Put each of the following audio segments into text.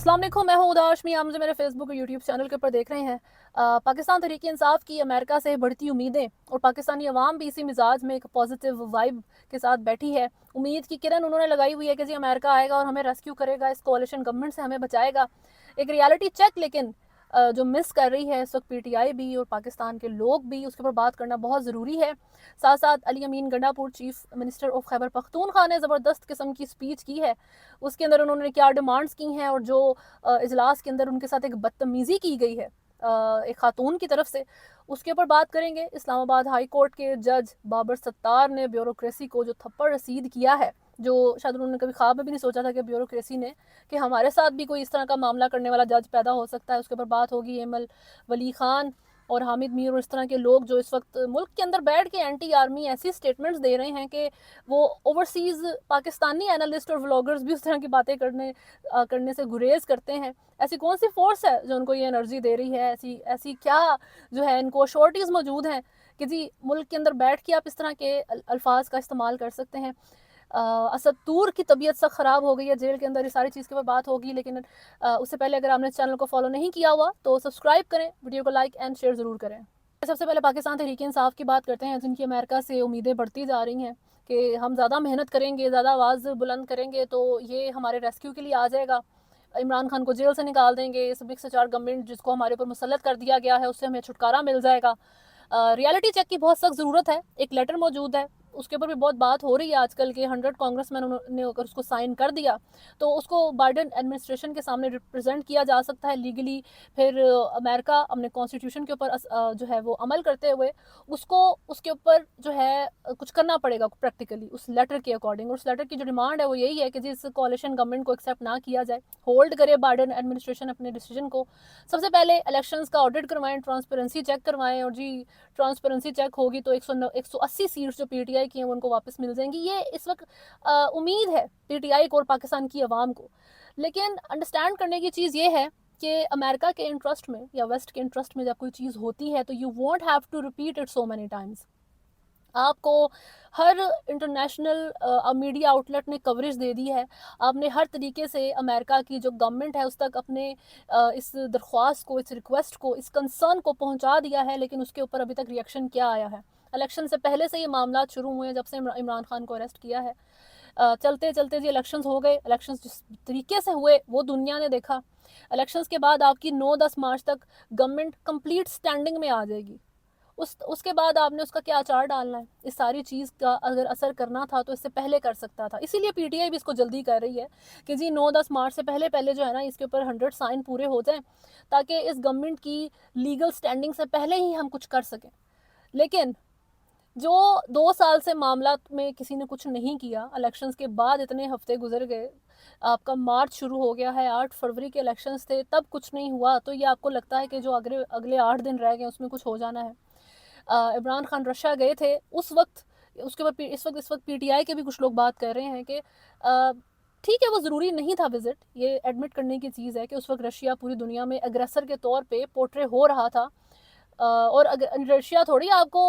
अस्सलाम वालेकुम, मैं हूं उदा हाशमी। आप मुझे मेरे फेसबुक और यूट्यूब चैनल के ऊपर देख रहे हैं। पाकिस्तान तहरीक इंसाफ की अमेरिका से बढ़ती उम्मीदें और पाकिस्तानी अवाम भी इसी मिजाज में एक पॉजिटिव वाइब के साथ बैठी है। उम्मीद की किरण उन्होंने लगाई हुई है कि जी अमेरिका आएगा और हमें रेस्क्यू करेगा, इस कोalition गवर्नमेंट से हमें बचाएगा। एक रियलिटी चेक लेकिन जो मिस कर रही है इस वक्त पीटीआई भी और पाकिस्तान के लोग भी, उसके ऊपर बात करना बहुत ज़रूरी है। साथ साथ Ali Amin Gandapur chief minister of Khyber Pakhtunkhwa ने ज़बरदस्त किस्म की स्पीच की है। उसके अंदर उन्होंने क्या डिमांड्स की हैं और जो इजलास के अंदर उनके साथ एक बदतमीज़ी की गई है एक खातून की तरफ से, उसके ऊपर बात करेंगे। इस्लामाबाद हाई कोर्ट के जज बाबर सत्तार ने ब्यूरोक्रेसी को जो थप्पड़ रसीद किया है, जो शायद उन्होंने कभी ख्वाब में भी नहीं सोचा था कि ब्यूरोक्रेसी ने कि हमारे साथ भी कोई इस तरह का मामला करने वाला जज पैदा हो सकता है। उसके ऊपर बात होगी। एमल वली खान और हामिद मीर और इस तरह के लोग जो इस वक्त मुल्क के अंदर बैठ के एंटी आर्मी ऐसी स्टेटमेंट्स दे रहे हैं कि वो ओवरसीज़ पाकिस्तानी एनालिस्ट और व्लॉगर्स भी उस तरह की बातें करने से गुरेज करते हैं। ऐसी कौन सी फोर्स है जो उनको ये एनर्जी दे रही है? ऐसी ऐसी क्या जो है इनको श्योरिटीज़ मौजूद हैं कि जी मुल्क के अंदर बैठ के आप इस तरह के अल्फाज का इस्तेमाल कर सकते हैं। असद तूर की तबीयत सख्त ख़राब हो गई है जेल के अंदर, ये सारी चीज़ के ऊपर बात होगी। लेकिन उससे पहले अगर आपने चैनल को फॉलो नहीं किया हुआ तो सब्सक्राइब करें, वीडियो को लाइक एंड शेयर ज़रूर करें। सबसे पहले पाकिस्तान तहरीक इंसाफ की बात करते हैं, जिनकी अमेरिका से उम्मीदें बढ़ती जा रही हैं कि हम ज़्यादा मेहनत करेंगे, ज़्यादा आवाज़ बुलंद करेंगे तो ये हमारे रेस्क्यू के लिए आ जाएगा, इमरान खान को जेल से निकाल देंगे, इस मिक्स चार गवर्नमेंट जिसको हमारे ऊपर मुसल्लत कर दिया गया है उससे हमें छुटकारा मिल जाएगा। रियलिटी चेक की बहुत सख्त ज़रूरत है। एक लेटर मौजूद है, उसके ऊपर भी बहुत बात हो रही है आजकल के 100 कांग्रेसमैन ने अगर उसको साइन कर दिया तो उसको बाइडन एडमिनिस्ट्रेशन के सामने रिप्रेजेंट किया जा सकता है लीगली। फिर अमेरिका अपने कॉन्स्टिट्यूशन के ऊपर जो है वो अमल करते हुए उसको उसके ऊपर जो है कुछ करना पड़ेगा प्रैक्टिकली उस लेटर के अकॉर्डिंग। और उस लेटर की जो डिमांड है वो यही है कि जिस कोalition गवर्नमेंट को एक्सेप्ट ना किया जाए, होल्ड करे बाइडन एडमिनिस्ट्रेशन अपने डिसीजन को। सबसे पहले इलेक्शंस का ऑडिट करवाएं, ट्रांसपेरेंसी चेक करवाएं, और जी ट्रांसपेरेंसी चेक होगी तो 180 सीट्स जो पीटीआई की हैं उनको वापस मिल जाएंगी। ये इस वक्त उम्मीद है पीटीआई को और पाकिस्तान की आवाम को। लेकिन अंडरस्टैंड करने की चीज़ ये है कि अमेरिका के इंटरेस्ट में या वेस्ट के इंटरेस्ट में जब कोई चीज़ होती है तो you won't have to repeat it so many times. आपको हर इंटरनेशनल मीडिया आउटलेट ने कवरेज दे दी है। आपने हर तरीके से अमेरिका की जो गवर्नमेंट है उस तक अपने इस दरख्वास्त को, इस रिक्वेस्ट को, इस कंसर्न को पहुंचा दिया है, लेकिन उसके ऊपर अभी तक रिएक्शन क्या आया है? इलेक्शन से पहले से ये मामला शुरू हुए हैं, जब से इमरान खान को अरेस्ट किया है। चलते चलते जी इलेक्शंस हो गए। इलेक्शंस जिस तरीके से हुए वो दुनिया ने देखा। इलेक्शंस के बाद आपकी 9-10 मार्च तक गवर्नमेंट कंप्लीट स्टैंडिंग में आ जाएगी। उसके बाद आपने उसका क्या अचार डालना है? इस सारी चीज़ का अगर असर करना था तो इससे पहले कर सकता था। इसीलिए पीटीआई भी इसको जल्दी कर रही है कि जी 9-10 मार्च से पहले पहले जो है ना इसके ऊपर 100 साइन पूरे हो जाएं, ताकि इस गवर्नमेंट की लीगल स्टैंडिंग से पहले ही हम कुछ कर सकें। लेकिन जो 2 साल से मामला में किसी ने कुछ नहीं किया, इलेक्शंस के बाद इतने हफ्ते गुजर गए, आपका मार्च शुरू हो गया है, 8 फरवरी के इलेक्शंस थे तब कुछ नहीं हुआ, तो ये आपको लगता है कि जो अगले अगले 8 दिन रह गए उसमें कुछ हो जाना है? इमरान खान रशिया गए थे उस वक्त, उसके बाद इस वक्त पीटीआई के भी कुछ लोग बात कर रहे हैं कि ठीक है वो ज़रूरी नहीं था विजिट, ये एडमिट करने की चीज़ है कि उस वक्त रशिया पूरी दुनिया में अग्रेसर के तौर पे पोर्ट्रे हो रहा था। और अगर रशिया थोड़ी आपको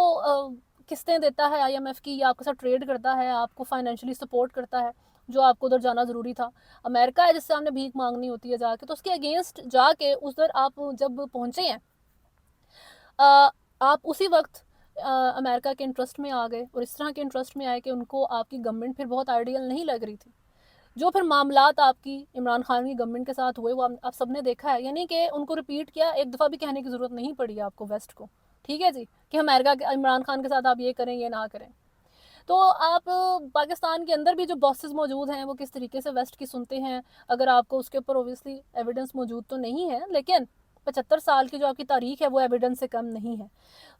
किस्तें देता है आईएमएफ की, या आपके साथ ट्रेड करता है, आपको फाइनेंशियली सपोर्ट करता है, जो आपको उधर जाना ज़रूरी था। अमेरिका है जिससे हमने भीख मांगनी होती है जाके, तो उसके अगेंस्ट जाके उधर आप जब पहुँचे हैं, आप उसी वक्त अमेरिका के इंटरेस्ट में आ गए और इस तरह के इंटरेस्ट में आए कि उनको आपकी गवर्नमेंट फिर बहुत आइडियल नहीं लग रही थी। जो फिर मामलात आपकी इमरान खान की गवर्नमेंट के साथ हुए वो आप सबने देखा है। यानी कि उनको रिपीट किया, एक दफ़ा भी कहने की ज़रूरत नहीं पड़ी आपको वेस्ट को, ठीक है जी, कि अमेरिका के इमरान खान के साथ आप ये करें ये ना करें। तो आप पाकिस्तान के अंदर भी जो बॉसेस मौजूद हैं वो किस तरीके से वेस्ट की सुनते हैं, अगर आपको उसके ऊपर ओबियसली एविडेंस मौजूद तो नहीं है, लेकिन 75 साल की जो आपकी तारीख है वो एविडेंस से कम नहीं है।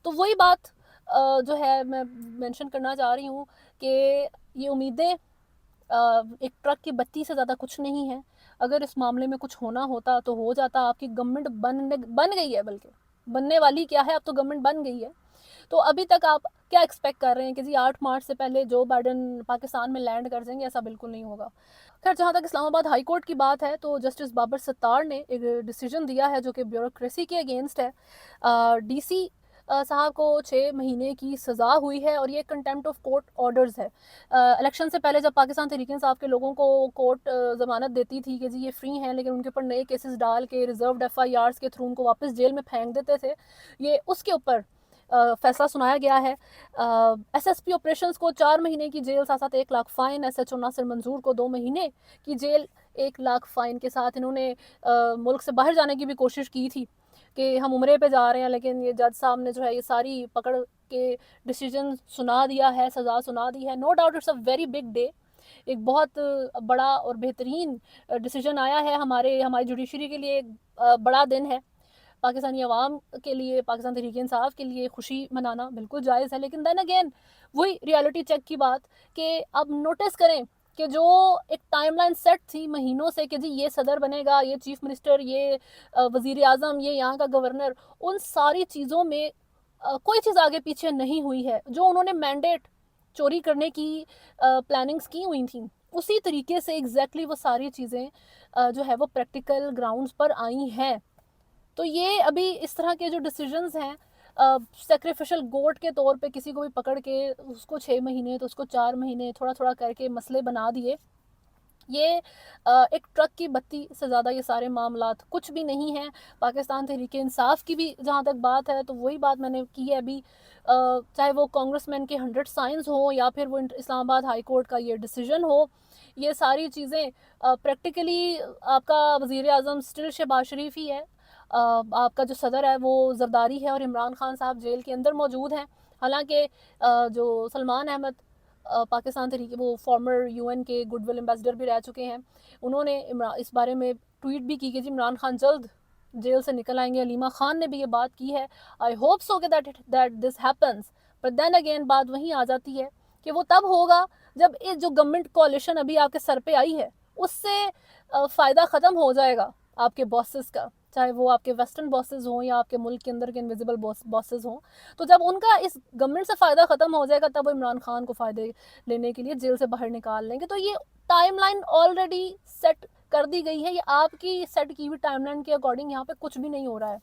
तो वही बात जो है मैं मेंशन करना चाह रही हूँ कि ये उम्मीदें एक ट्रक की बत्ती से ज़्यादा कुछ नहीं है। अगर इस मामले में कुछ होना होता तो हो जाता। आपकी गवर्नमेंट बन गई है, बल्कि बनने वाली क्या है, अब तो गवर्नमेंट बन गई है। तो अभी तक आप क्या एक्सपेक्ट कर रहे हैं कि जी 8 मार्च से पहले जो बाइडन पाकिस्तान में लैंड कर जाएंगे? ऐसा बिल्कुल नहीं होगा। खैर, जहाँ तक इस्लामाबाद हाई कोर्ट की बात है तो जस्टिस बाबर सत्तार ने एक डिसीजन दिया है जो कि ब्यूरोक्रेसी के अगेंस्ट है। डीसी साहब को 6 महीने की सज़ा हुई है और ये कंटेम्प्ट ऑफ कोर्ट ऑर्डर्स है। इलेक्शन से पहले जब पाकिस्तान तहरीक-ए-इंसाफ के लोगों को कोर्ट ज़मानत देती थी कि जी ये फ्री हैं, लेकिन उनके ऊपर नए केसेस डाल के रिजर्व्ड एफआईआर्स के थ्रू उनको वापस जेल में फेंक देते थे, ये उसके ऊपर फैसला सुनाया गया है। एसएसपी ऑपरेशंस को 4 महीने की जेल, साथ साथ 1 लाख फ़ाइन। एसएचओ नासिर मंजूर को 2 महीने की जेल, 1 लाख फ़ाइन के साथ इन्होंने मुल्क से बाहर जाने की भी कोशिश की थी कि हम उम्रे पे जा रहे हैं, लेकिन ये जज साहब ने जो है ये सारी पकड़ के डिसीजन सुना दिया है, सज़ा सुना दी है। No doubt it's a very big day, एक बहुत बड़ा और बेहतरीन डिसीजन आया है हमारी जुडिशरी के लिए। एक बड़ा दिन है पाकिस्तानी अवाम के लिए, पाकिस्तान तहरीक इंसाफ के लिए खुशी मनाना बिल्कुल जायज़ है, लेकिन दैन अगेन वही रियलिटी चेक की बात कि अब नोटिस करें कि जो एक टाइमलाइन सेट थी महीनों से कि जी ये सदर बनेगा, ये चीफ मिनिस्टर, ये वज़ीर आज़म, ये यहाँ का गवर्नर, उन सारी चीज़ों में कोई चीज़ आगे पीछे नहीं हुई है। जो उन्होंने मैंडेट चोरी करने की प्लानिंग्स की हुई थी, उसी तरीके से एग्जैक्टली वो सारी चीज़ें जो है वो प्रैक्टिकल ग्राउंड्स पर आई हैं। तो ये अभी इस तरह के जो डिसीजंस हैं, सेक्रीफिशियल गोट के तौर पे किसी को भी पकड़ के उसको 6 महीने तो उसको 4 महीने थोड़ा थोड़ा करके मसले बना दिए, ये एक ट्रक की बत्ती से ज़्यादा ये सारे मामलात कुछ भी नहीं हैं। पाकिस्तान तहरीक इंसाफ की भी जहाँ तक बात है तो वही बात मैंने की है अभी, चाहे वो कांग्रेसमैन के 100 साइंस हो या फिर वो इस्लामाबाद हाई कोर्ट का ये डिसीजन हो, ये सारी चीज़ें प्रैक्टिकली आपका वज़ीर आज़म स्टिल शहबाज शरीफ ही है, आपका जो सदर है वो जरदारी है और इमरान खान साहब जेल के अंदर मौजूद हैं। हालांकि जो सलमान अहमद पाकिस्तान तरीके वो फॉर्मर यूएन के गुडविल एम्बेसडर भी रह चुके हैं, उन्होंने इस बारे में ट्वीट भी की कि जी इमरान खान जल्द जेल से निकल आएंगे। अलीमा खान ने भी ये बात की है। आई होप सो कि that this happens, but then again बात वहीं आ जाती है कि वो तब होगा जब ये जो गवर्नमेंट कोalition अभी आपके सर पे आई है उससे फ़ायदा ख़त्म हो जाएगा आपके बॉसेस का, चाहे वो आपके वेस्टर्न बॉसेस हों या आपके मुल्क के अंदर के इनविजिबल बॉसेस हों। तो जब उनका इस गवर्नमेंट से फ़ायदा ख़त्म हो जाएगा तब वो इमरान खान को फ़ायदे लेने के लिए जेल से बाहर निकाल लेंगे। तो ये टाइमलाइन ऑलरेडी सेट कर दी गई है, ये आपकी सेट की हुई टाइमलाइन के अकॉर्डिंग यहाँ पे कुछ भी नहीं हो रहा है।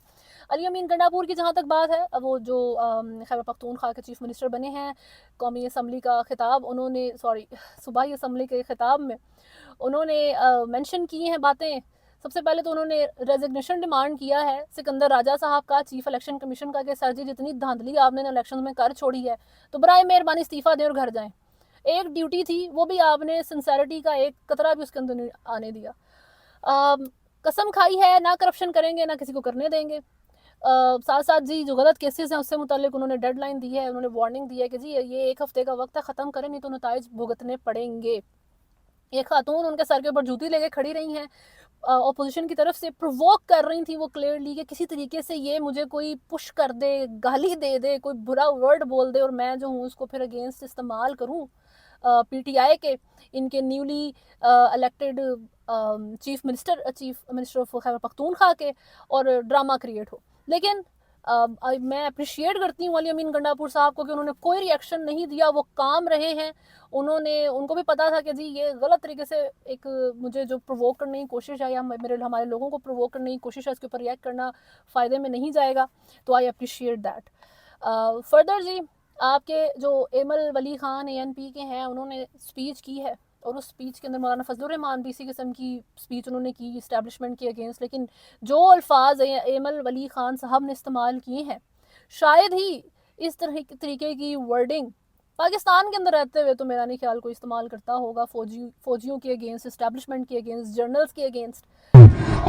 अली अमीन गंडापुर की जहाँ तक बात है, वो जो खैबर पख्तूनख्वा के चीफ मिनिस्टर बने हैं, कौमी असम्बली का खिताब उन्होंने सूबाई असम्बली के खिताब में उन्होंने मेंशन की हैं बातें। सबसे पहले तो उन्होंने रेजिग्नेशन डिमांड किया है सिकंदर राजा साहब का, चीफ इलेक्शन कमीशन का, कि सर जी जितनी धांधली आपने इलेक्शन में कर छोड़ी है तो बराए मेहरबानी इस्तीफ़ा दें और घर जाएं। एक ड्यूटी थी वो भी आपने सिंसेरिटी का एक कतरा भी उसके अंदर नहीं आने दिया। कसम खाई है ना करप्शन करेंगे ना किसी को करने देंगे। साथ साथ जी जो गलत केसेस हैं उससे मुतालिक उन्होंने डेडलाइन दी है, उन्होंने वार्निंग दी है कि जी ये 1 हफ्ते का वक्त है, ख़त्म करें नहीं तो नताइज भुगतने पड़ेंगे। एक खातून उनके सर के ऊपर जूती लेके खड़ी रही हैं, ऑपोजिशन की तरफ से प्रोवोक कर रही थी वो क्लियरली कि किसी तरीके से ये मुझे कोई पुश कर दे, गाली दे दे, कोई बुरा वर्ड बोल दे और मैं जो हूँ उसको फिर अगेंस्ट इस्तेमाल करूँ पीटीआई के, इनके newly elected chief minister of Khyber Pakhtunkhwa के, और ड्रामा क्रिएट हो। लेकिन मैं अप्रिशिएट करती हूँ अली अमीन गंडापुर साहब को कि उन्होंने कोई रिएक्शन नहीं दिया, वो काम रहे हैं। उनको भी पता था कि जी ये गलत तरीके से एक मुझे जो प्रोवोक करने की कोशिश है या हमारे लोगों को प्रोवोक करने की कोशिश है, इसके ऊपर रिएक्ट करना फ़ायदे में नहीं जाएगा। तो आई अप्रिशिएट दैट। फर्दर जी आपके जो एमल वली खान ANP के हैं, उन्होंने स्पीच की है और उस स्पीच के अंदर मौलाना फजलुर रहमान भी इसी किस्म की स्पीच उन्होंने की इस्टेब्लिशमेंट के अगेंस्ट, लेकिन जो अल्फाज एमल वली खान साहब ने इस्तेमाल किए हैं शायद ही इस तरीके की वर्डिंग पाकिस्तान के अंदर रहते हुए तो मेरा नहीं ख्याल कोई इस्तेमाल करता होगा फौजियों के अगेंस्ट, इस्टेब्लिशमेंट के अगेंस्ट, जर्नल्स के अगेंस्ट।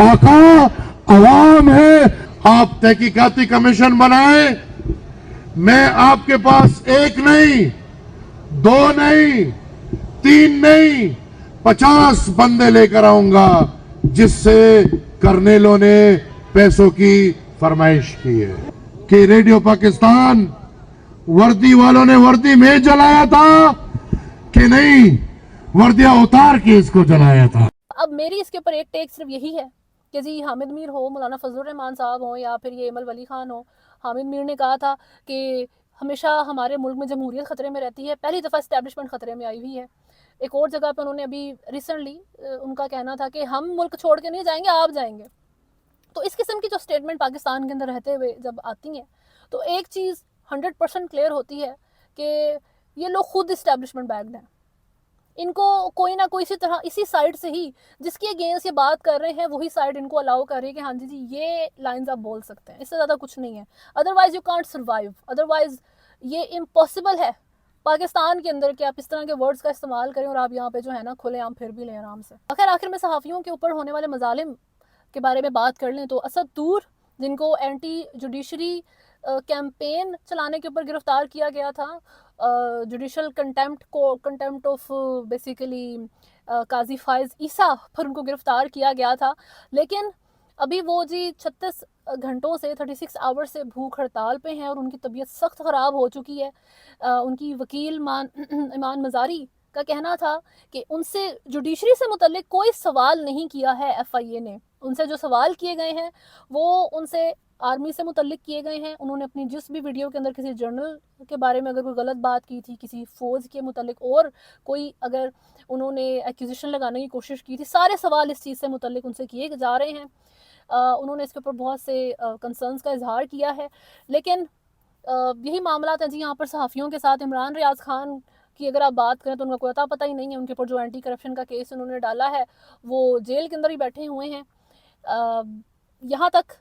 आका अवाम है, आप तहकीकाती कमीशन बनाए, मैं आपके पास 1 नहीं 2 नहीं 3 नहीं 50 बंदे लेकर आऊंगा जिससे कर्नेलों ने पैसों की फरमाइश की है कि रेडियो पाकिस्तान वर्दी वालों ने वर्दी में जलाया था कि नहीं, वर्दियां उतार के इसको जलाया था। अब मेरी इसके ऊपर एक टेक सिर्फ यही है कि जी हामिद मीर हो, मौलाना फजलुर रहमान साहब हो या फिर ये एमल वली खान हो, हामिद मीर ने कहा था कि हमेशा हमारे मुल्क में जमहूरियत ख़तरे में रहती है, पहली दफ़ा इस्टेब्लिशमेंट ख़तरे में आई हुई है। एक और जगह पे उन्होंने अभी रिसेंटली उनका कहना था कि हम मुल्क छोड़ के नहीं जाएंगे, आप जाएंगे। तो इस किस्म की जो स्टेटमेंट पाकिस्तान के अंदर रहते हुए जब आती हैं तो एक चीज़ 100% क्लियर होती है कि ये लोग खुद इस्टेब्लिशमेंट बैक्ड हैं। इनको कोई ना कोई इसी तरह इसी साइड से ही जिसके अगेंस्ट ये बात कर रहे हैं वही साइड इनको अलाउ कर रही है कि हाँ जी ये लाइंस आप बोल सकते हैं, इससे ज़्यादा कुछ नहीं है। Otherwise you can't survive, otherwise ये इम्पॉसिबल है पाकिस्तान के अंदर कि आप इस तरह के वर्ड्स का इस्तेमाल करें और आप यहाँ पे जो है ना खुलेआम फिर भी लें आराम से। आखिर में सहाफ़ियों के ऊपर होने वाले मजालिम के बारे में बात कर लें तो असद दूर, जिनको एंटी जुडिशरी कैंपेन चलाने के ऊपर गिरफ्तार किया गया था, जुडिशल कंटेम्प्ट ऑफ बेसिकली काजी फायज ईसा पर उनको गिरफ्तार किया गया था। लेकिन अभी वो जी 36 घंटों से 36 आवर्स से भूख हड़ताल पे हैं और उनकी तबीयत सख्त ख़राब हो चुकी है। उनकी वकील ईमान मज़ारी का कहना था कि उनसे जुडिशरी से मुतल्लिक कोई सवाल नहीं किया है FIA ने। उनसे जो सवाल किए गए हैं वो उनसे आर्मी से मुतल्लिक किए गए हैं। उन्होंने अपनी जिस भी वीडियो के अंदर किसी जर्नल के बारे में अगर कोई गलत बात की थी, किसी फ़ौज के मुतल्लिक और कोई अगर उन्होंने एक्यूजेशन लगाने की कोशिश की थी, सारे सवाल इस चीज़ से मुतल्लिक उनसे किए जा रहे हैं। उन्होंने इसके ऊपर बहुत से कंसर्न्स का इजहार किया है। लेकिन यही मामला हैं जी यहाँ पर सहाफ़ियों के साथ। इमरान रियाज खान की अगर आप बात करें तो उनका कोई अता पता ही नहीं है। उनके ऊपर जो एंटी करप्शन का केस उन्होंने डाला है वो जेल के अंदर ही बैठे हुए हैं। यहाँ तक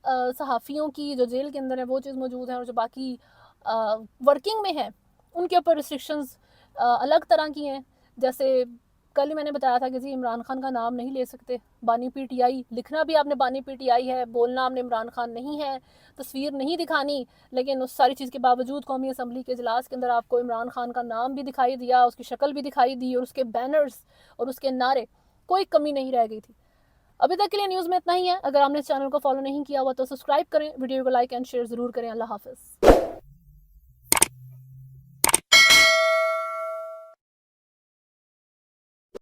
सहाफ़ियों की जो जेल के अंदर है वो चीज़ मौजूद है और जो बाकी वर्किंग में है उनके ऊपर रिस्ट्रिक्शंस अलग तरह की हैं। जैसे कल ही मैंने बताया था कि जी इमरान खान का नाम नहीं ले सकते, बानी PTI लिखना भी आपने बानी PTI है, बोलना आपने इमरान खान नहीं है, तस्वीर नहीं दिखानी। लेकिन उस सारी चीज़ के बावजूद कौमी असम्बली के इजलास के अंदर आपको इमरान खान का नाम भी दिखाई दिया, उसकी शक्ल भी दिखाई दी और उसके बैनर्स और उसके नारे, कोई कमी नहीं रह गई थी। अभी तक के लिए न्यूज़ में इतना ही है। अगर आपने इस चैनल को फॉलो नहीं किया हुआ तो सब्सक्राइब करें, वीडियो को लाइक एंड शेयर ज़रूर करें। अल्लाह हाफ़िज़।